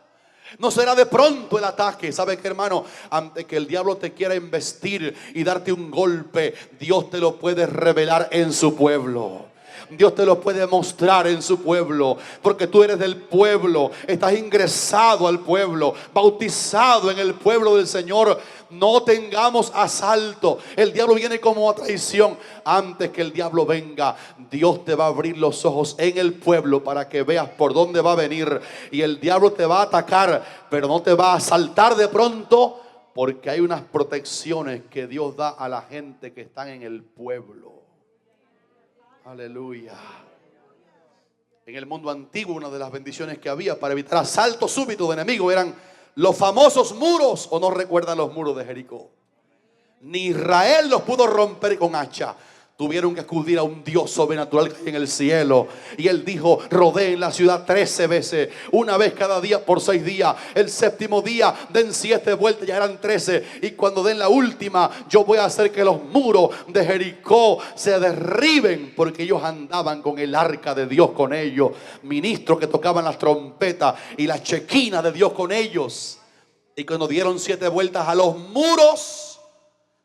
No será de pronto el ataque. ¿Sabe qué, hermano? Antes que el diablo te quiera investir y darte un golpe, Dios te lo puede revelar en su pueblo. Dios te lo puede mostrar en su pueblo, porque tú eres del pueblo, estás ingresado al pueblo, bautizado en el pueblo del Señor. No tengamos asalto. El diablo viene como a traición. Antes que el diablo venga, Dios te va a abrir los ojos en el pueblo para que veas por dónde va a venir. Y el diablo te va a atacar, pero no te va a asaltar de pronto, porque hay unas protecciones que Dios da a la gente que están en el pueblo. Aleluya. En el mundo antiguo, una de las bendiciones que había para evitar asaltos súbitos de enemigos eran los famosos muros. ¿O no recuerdan los muros de Jericó? Ni Israel los pudo romper con hacha. Tuvieron que acudir a un Dios sobrenatural que hay en el cielo. Y Él dijo: rodeen la ciudad 13 veces, una vez cada día por 6 días. El séptimo día den 7 vueltas, ya eran 13. Y cuando den la última, yo voy a hacer que los muros de Jericó se derriben, porque ellos andaban con el arca de Dios con ellos. Ministros que tocaban las trompetas y la chequina de Dios con ellos. Y cuando dieron 7 vueltas a los muros,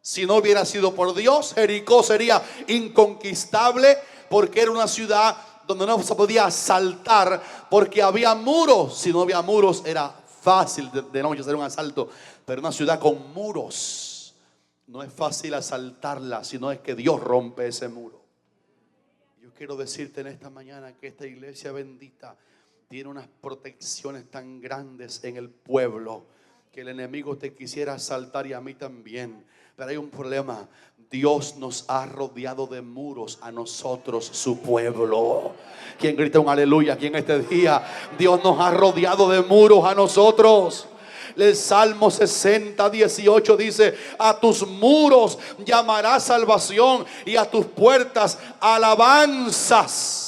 si no hubiera sido por Dios, Jericó sería inconquistable, porque era una ciudad donde no se podía asaltar, porque había muros. Si no había muros, era fácil de noche hacer un asalto. Pero una ciudad con muros no es fácil asaltarla, sino es que Dios rompe ese muro. Yo quiero decirte en esta mañana que esta iglesia bendita tiene unas protecciones tan grandes en el pueblo, que el enemigo te quisiera asaltar, y a mí también. Pero hay un problema: Dios nos ha rodeado de muros a nosotros, su pueblo. ¿Quién grita un aleluya aquí en este día? Dios nos ha rodeado de muros a nosotros. El Salmo 60, 18 dice: a tus muros llamarás salvación, y a tus puertas alabanzas.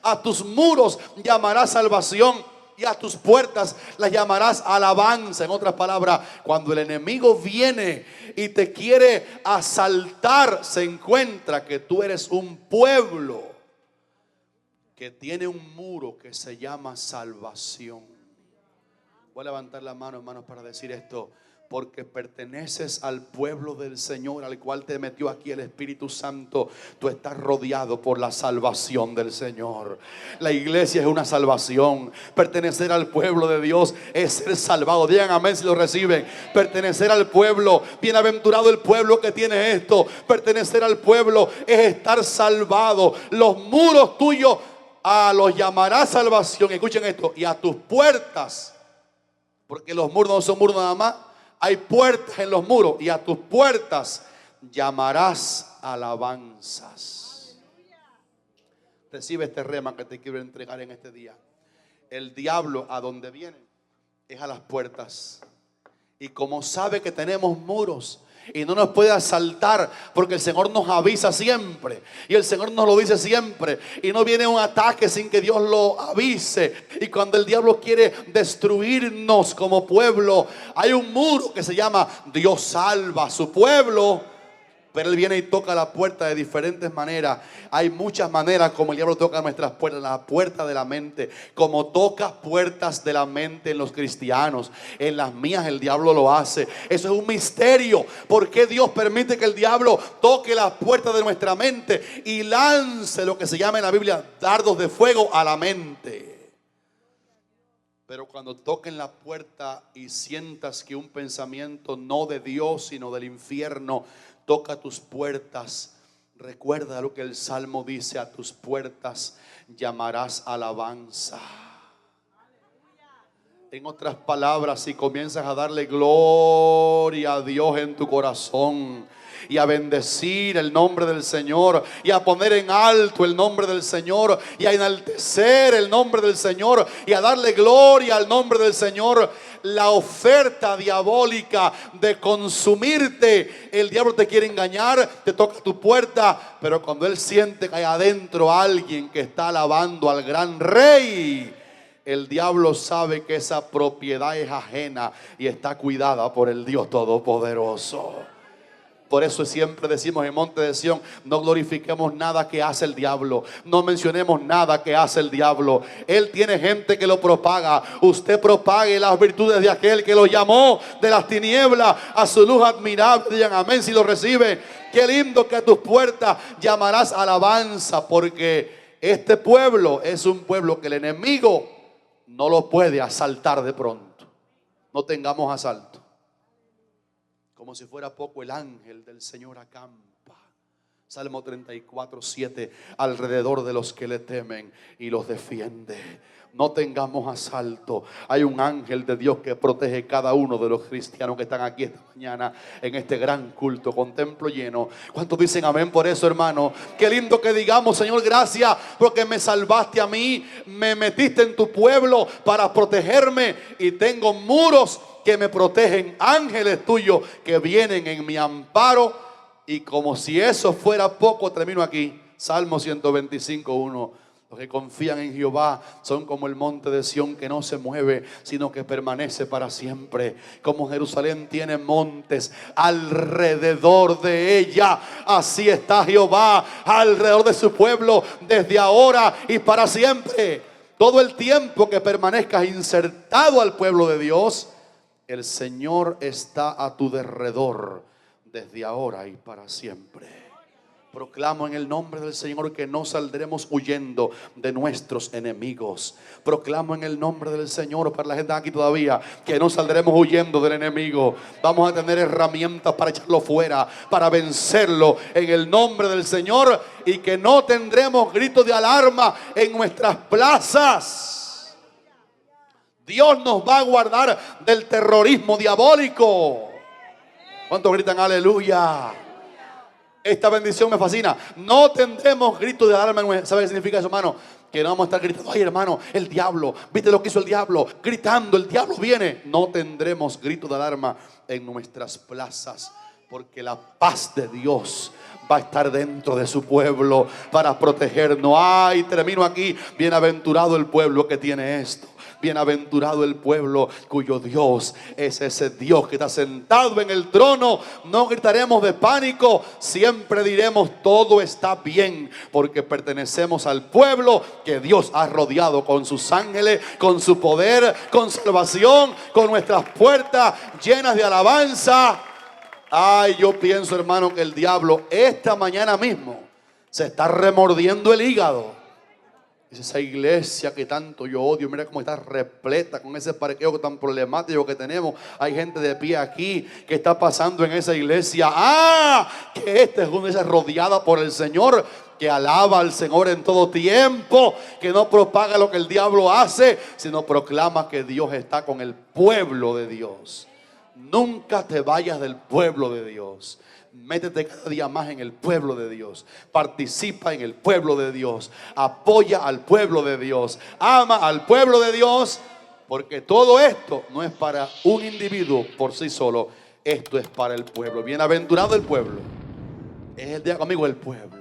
A tus muros llamarás salvación, y a tus puertas las llamarás alabanza. En otras palabras, cuando el enemigo viene y te quiere asaltar, se encuentra que tú eres un pueblo que tiene un muro que se llama salvación. Voy a levantar la mano, hermanos, para decir esto: porque perteneces al pueblo del Señor, al cual te metió aquí el Espíritu Santo. Tú estás rodeado por la salvación del Señor. La iglesia es una salvación. Pertenecer al pueblo de Dios es ser salvado. Digan amén si lo reciben. Pertenecer al pueblo, bienaventurado el pueblo que tiene esto. Pertenecer al pueblo es estar salvado. Los muros tuyos los llamarás salvación. Escuchen esto: y a tus puertas, porque los muros no son muros nada más. Hay puertas en los muros, y a tus puertas llamarás alabanzas. Recibe este rema que te quiero entregar en este día. El diablo, a donde viene, es a las puertas. Y como sabe que tenemos muros y no nos puede asaltar, porque el Señor nos avisa siempre, y el Señor nos lo dice siempre, y no viene un ataque sin que Dios lo avise. Y cuando el diablo quiere destruirnos como pueblo, hay un muro que se llama: Dios salva a su pueblo Pero Él viene y toca la puerta de diferentes maneras. Hay muchas maneras como el diablo toca nuestras puertas. La puerta de la mente. Como toca puertas de la mente en los cristianos. En las mías el diablo lo hace. Eso es un misterio. ¿Por qué Dios permite que el diablo toque las puertas de nuestra mente y lance lo que se llama en la Biblia dardos de fuego a la mente? Pero cuando toquen la puerta y sientas que un pensamiento no de Dios sino del infierno toca tus puertas, recuerda lo que el Salmo dice: a tus puertas llamarás alabanza. En otras palabras, si comienzas a darle gloria a Dios en tu corazón y a bendecir el nombre del Señor y a poner en alto el nombre del Señor y a enaltecer el nombre del Señor y a darle gloria al nombre del Señor, la oferta diabólica de consumirte, el diablo te quiere engañar, te toca tu puerta, pero cuando él siente que hay adentro alguien que está alabando al gran Rey, el diablo sabe que esa propiedad es ajena y está cuidada por el Dios Todopoderoso. Por eso siempre decimos en Monte de Sión: no glorifiquemos nada que hace el diablo, no mencionemos nada que hace el diablo. Él tiene gente que lo propaga. Usted propague las virtudes de aquel que lo llamó de las tinieblas a su luz admirable. Digan amén si lo recibe. Qué lindo que a tus puertas llamarás alabanza, porque este pueblo es un pueblo que el enemigo no lo puede asaltar de pronto. No tengamos asalto. Como si fuera poco, el ángel del Señor acampa. Salmo 34:7, alrededor de los que le temen y los defiende. No tengamos asalto. Hay un ángel de Dios que protege cada uno de los cristianos que están aquí esta mañana en este gran culto con templo lleno. ¿Cuántos dicen amén por eso, hermano? Qué lindo que digamos: Señor, gracias porque me salvaste a mí, me metiste en tu pueblo para protegerme y tengo muros que me protegen, ángeles tuyos que vienen en mi amparo. Y como si eso fuera poco, termino aquí. Salmo 125:1. Los que confían en Jehová son como el monte de Sión que no se mueve, sino que permanece para siempre. Como Jerusalén tiene montes alrededor de ella, así está Jehová alrededor de su pueblo, desde ahora y para siempre. Todo el tiempo que permanezcas insertado al pueblo de Dios, el Señor está a tu derredor, desde ahora y para siempre. Proclamo en el nombre del Señor que no saldremos huyendo de nuestros enemigos. Proclamo en el nombre del Señor, para la gente aquí todavía, que no saldremos huyendo del enemigo. Vamos a tener herramientas para echarlo fuera, para vencerlo en el nombre del Señor, y que no tendremos gritos de alarma en nuestras plazas. Dios nos va a guardar del terrorismo diabólico. ¿Cuántos gritan aleluya? Esta bendición me fascina. No tendremos gritos de alarma. ¿Sabe qué significa eso, hermano? Que no vamos a estar gritando: ay, hermano, el diablo, ¿viste lo que hizo el diablo? Gritando, el diablo viene. No tendremos gritos de alarma en nuestras plazas, porque la paz de Dios va a estar dentro de su pueblo para protegernos. Ay, termino aquí. Bienaventurado el pueblo que tiene esto. Bienaventurado el pueblo cuyo Dios es ese Dios que está sentado en el trono. No gritaremos de pánico, siempre diremos: todo está bien, porque pertenecemos al pueblo que Dios ha rodeado con sus ángeles, con su poder, con salvación, con nuestras puertas llenas de alabanza. Ay, yo pienso, hermano, que el diablo esta mañana mismo se está remordiendo el hígado. Es esa iglesia que tanto yo odio. Mira cómo está repleta con ese parqueo tan problemático que tenemos. Hay gente de pie aquí. ¿Qué está pasando en esa iglesia? Que esta es una iglesia rodeada por el Señor, que alaba al Señor en todo tiempo, que no propaga lo que el diablo hace, sino proclama que Dios está con el pueblo de Dios. Nunca te vayas del pueblo de Dios. Métete cada día más en el pueblo de Dios. Participa en el pueblo de Dios. Apoya al pueblo de Dios. Ama al pueblo de Dios. Porque todo esto no es para un individuo por sí solo. Esto es para el pueblo. Bienaventurado el pueblo. Es el día conmigo, el pueblo.